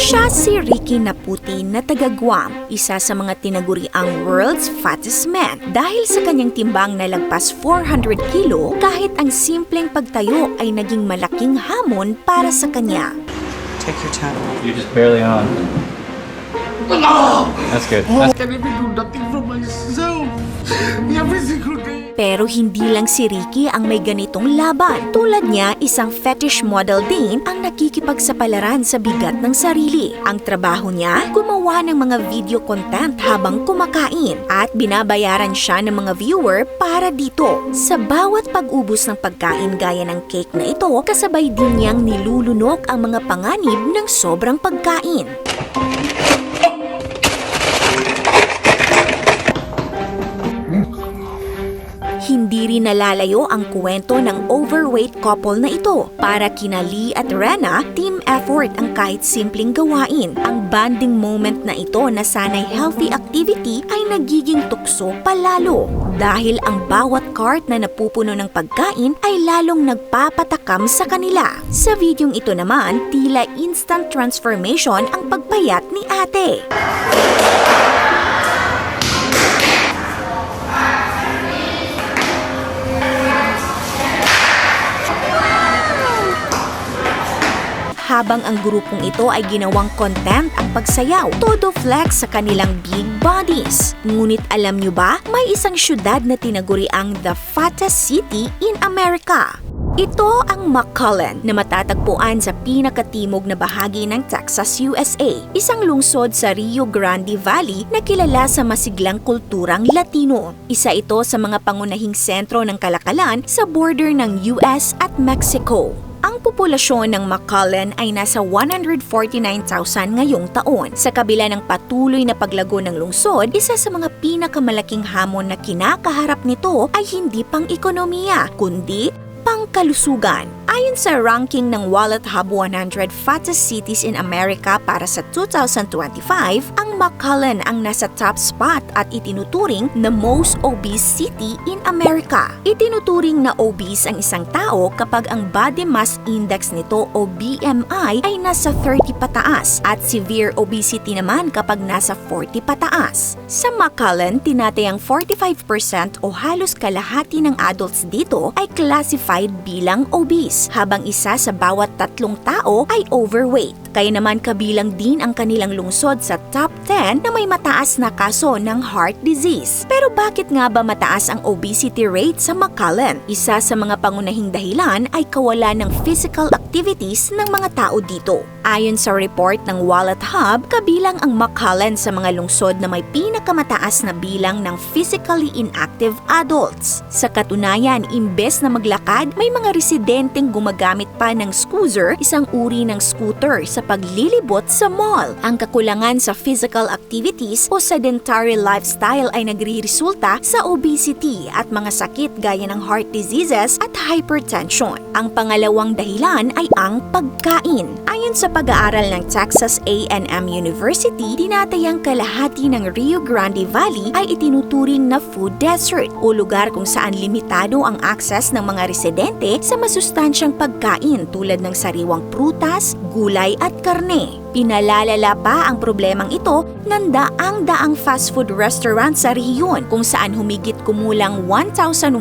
Siya si Ricky Naputi na taga Guam, isa sa mga tinaguriang world's fattest man dahil sa kanyang timbang na lagpas 400 kilo kahit ang simpleng pagtayo ay naging malaking hamon para sa kanya. Take your time. You're just barely on. That's good. I can't even do nothing for myself. Every single day. Pero hindi lang si Ricky ang may ganitong laban. Tulad niya, isang fetish model din ang nakikipagsapalaran sa bigat ng sarili. Ang trabaho niya, gumawa ng mga video content habang kumakain at binabayaran siya ng mga viewer para dito. Sa bawat pag-ubos ng pagkain gaya ng cake na ito, kasabay din niyang nilulunok ang mga panganib ng sobrang pagkain. Hindi rin nalalayo ang kwento ng overweight couple na ito. Para kina Lee at Rena, team effort ang kahit simpleng gawain. Ang bonding moment na ito na sanay healthy activity ay nagiging tukso palalo. Dahil ang bawat cart na napupuno ng pagkain ay lalong nagpapatakam sa kanila. Sa videong ito naman, tila instant transformation ang pagpayat ni ate. Habang ang grupong ito ay ginawang content ang pagsayaw, todo flex sa kanilang big bodies. Ngunit alam nyo ba, may isang syudad na tinaguriang the fattest city in America. Ito ang McAllen na matatagpuan sa pinakatimog na bahagi ng Texas, USA. Isang lungsod sa Rio Grande Valley na kilala sa masiglang kulturang Latino. Isa ito sa mga pangunahing sentro ng kalakalan sa border ng US at Mexico. Ang populasyon ng McAllen ay nasa 149,000 ngayong taon. Sa kabila ng patuloy na paglago ng lungsod, isa sa mga pinakamalaking hamon na kinakaharap nito ay hindi pang-ekonomiya, kundi pangkalusugan. Ayon sa ranking ng Wallet Hub 100 Fattest Cities in America para sa 2025, ang McAllen ang nasa top spot at itinuturing na most obese city in America. Itinuturing na obese ang isang tao kapag ang body mass index nito o BMI ay nasa 30 pataas at severe obesity naman kapag nasa 40 pataas. Sa McAllen, tinatayang 45% o halos kalahati ng adults dito ay classified bilang obese, habang isa sa bawat 3 tao ay overweight. Kaya naman kabilang din ang kanilang lungsod sa top 10 na may mataas na kaso ng heart disease. Pero bakit nga ba mataas ang obesity rate sa McAllen? Isa sa mga pangunahing dahilan ay kawalan ng physical activities ng mga tao dito. Ayon sa report ng Wallet Hub, kabilang ang McAllen sa mga lungsod na may pinakamataas na bilang ng physically inactive adults. Sa katunayan, imbes na maglakad, may mga residenteng gumagamit pa ng scooter, isang uri ng scooter, sa paglilibot sa mall. Ang kakulangan sa physical activities o sedentary lifestyle ay nagre-resulta sa obesity at mga sakit gaya ng heart diseases at hypertension. Ang pangalawang dahilan ay ang pagkain. Ayon sa pag-aaral ng Texas A&M University, tinatayang kalahati ng Rio Grande Valley ay itinuturing na food desert o lugar kung saan limitado ang access ng mga residente sa masustansyang pagkain tulad ng sariwang prutas, gulay at karne. Pinalalala pa ang problemang ito ng daang-daang fast food restaurant sa rehiyon kung saan humigit kumulang 1,180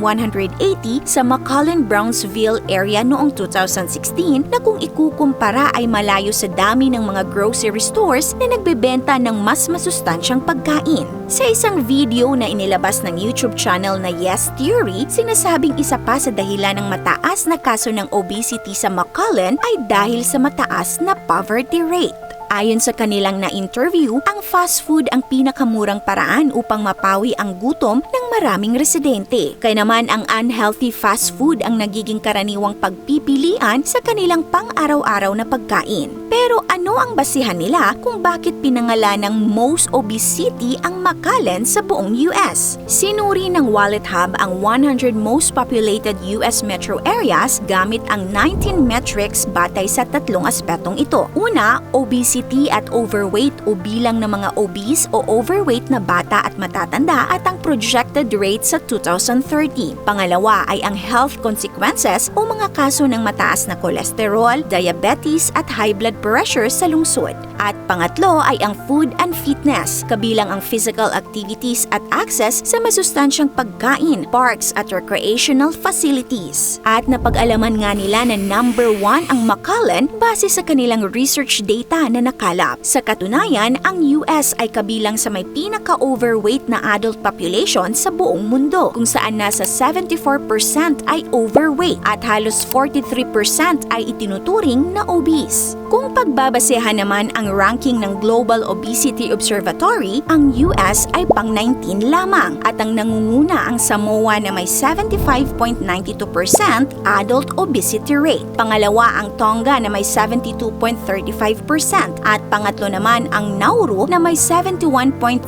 sa McAllen-Brownsville area noong 2016 na kung ikukumpara ay malayo sa dami ng mga grocery stores na nagbebenta ng mas masustansyang pagkain. Sa isang video na inilabas ng YouTube channel na Yes Theory, sinasabing isa pa sa dahilan ng mataas na kaso ng obesity sa McAllen ay dahil sa mataas na poverty rate. Ayon sa kanilang na-interview, ang fast food ang pinakamurang paraan upang mapawi ang gutom ng maraming residente. Kaya naman ang unhealthy fast food ang nagiging karaniwang pagpipilian sa kanilang pang-araw-araw na pagkain. Pero ano ang basihan nila kung bakit pinangalan ng most obese city ang McAllen sa buong US? Sinuri ng Wallet Hub ang 100 most populated US metro areas gamit ang 19 metrics batay sa 3 aspetong ito. Una, obesity obesity at overweight o bilang ng mga obese o overweight na bata at matatanda at ang projected rate sa 2030. Pangalawa ay ang health consequences o mga kaso ng mataas na kolesterol, diabetes at high blood pressure sa lungsod. At pangatlo ay ang food and fitness, kabilang ang physical activities at access sa masustansyang pagkain, parks at recreational facilities. At napag-alaman nga nila na number 1 ang Macallan base sa kanilang research data na nakalap. Sa katunayan, ang US ay kabilang sa may pinaka-overweight na adult population sa buong mundo, kung saan nasa 74% ay overweight at halos 43% ay itinuturing na obese. Kung pagbabasehan naman ang ranking ng Global Obesity Observatory, ang US ay pang-19 lamang at ang nangunguna ang Samoa na may 75.92% adult obesity rate. Pangalawa ang Tonga na may 72.35% at pangatlo naman ang Nauru na may 71.06%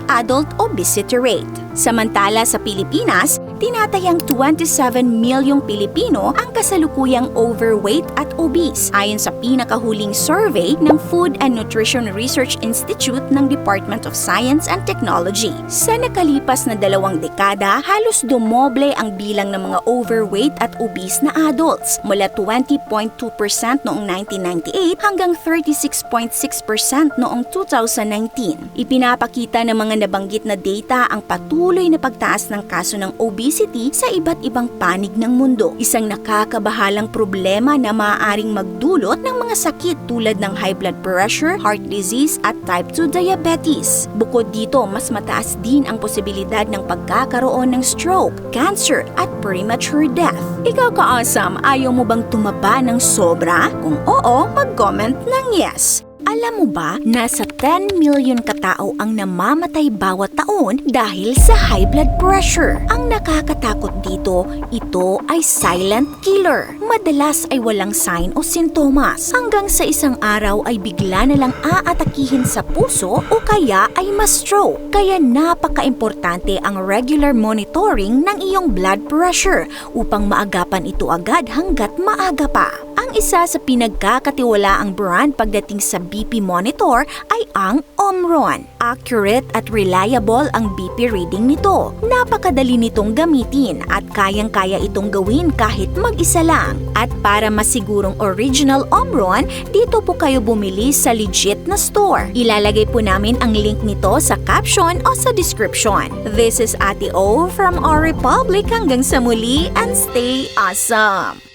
adult obesity rate. Samantala sa Pilipinas, tinatayang 27 milyong Pilipino ang kasalukuyang overweight at obese ayon sa pinakahuling survey ng Food and Nutrition Research Institute ng Department of Science and Technology. Sa nakalipas na 2 dekada, halos dumoble ang bilang ng mga overweight at obese na adults mula 20.2% noong 1998 hanggang 36.6% noong 2019. Ipinapakita ng mga nabanggit na data ang patuloy na pagtaas ng kaso ng obesity sa iba't ibang panig ng mundo. Isang nakakabahalang problema na maaaring magdulot ng mga sakit tulad ng high blood pressure, heart disease at type 2 diabetes. Bukod dito, mas mataas din ang posibilidad ng pagkakaroon ng stroke, cancer at premature death. Ikaw ka-awesome, ayaw mo bang tumaba ng sobra? Kung oo, mag-comment ng yes. Alam mo ba, nasa 10 million katao ang namamatay bawat taon dahil sa high blood pressure. Ang nakakatakot dito, ito ay silent killer. Madalas ay walang sign o sintomas. Hanggang sa isang araw ay bigla na lang aatakihin sa puso o kaya ay ma-stroke. Kaya napaka-importante ang regular monitoring ng iyong blood pressure upang maagapan ito agad hanggat maaga pa. Ang isa sa pinagkakatiwalaang brand pagdating sa BP monitor ay ang Omron. Accurate at reliable ang BP reading nito. Napakadali nitong gamitin at kayang-kaya itong gawin kahit mag-isa lang. At para masigurong original Omron, dito po kayo bumili sa legit na store. Ilalagay po namin ang link nito sa caption o sa description. This is Ate O from our Republic. Hanggang sa muli and stay awesome!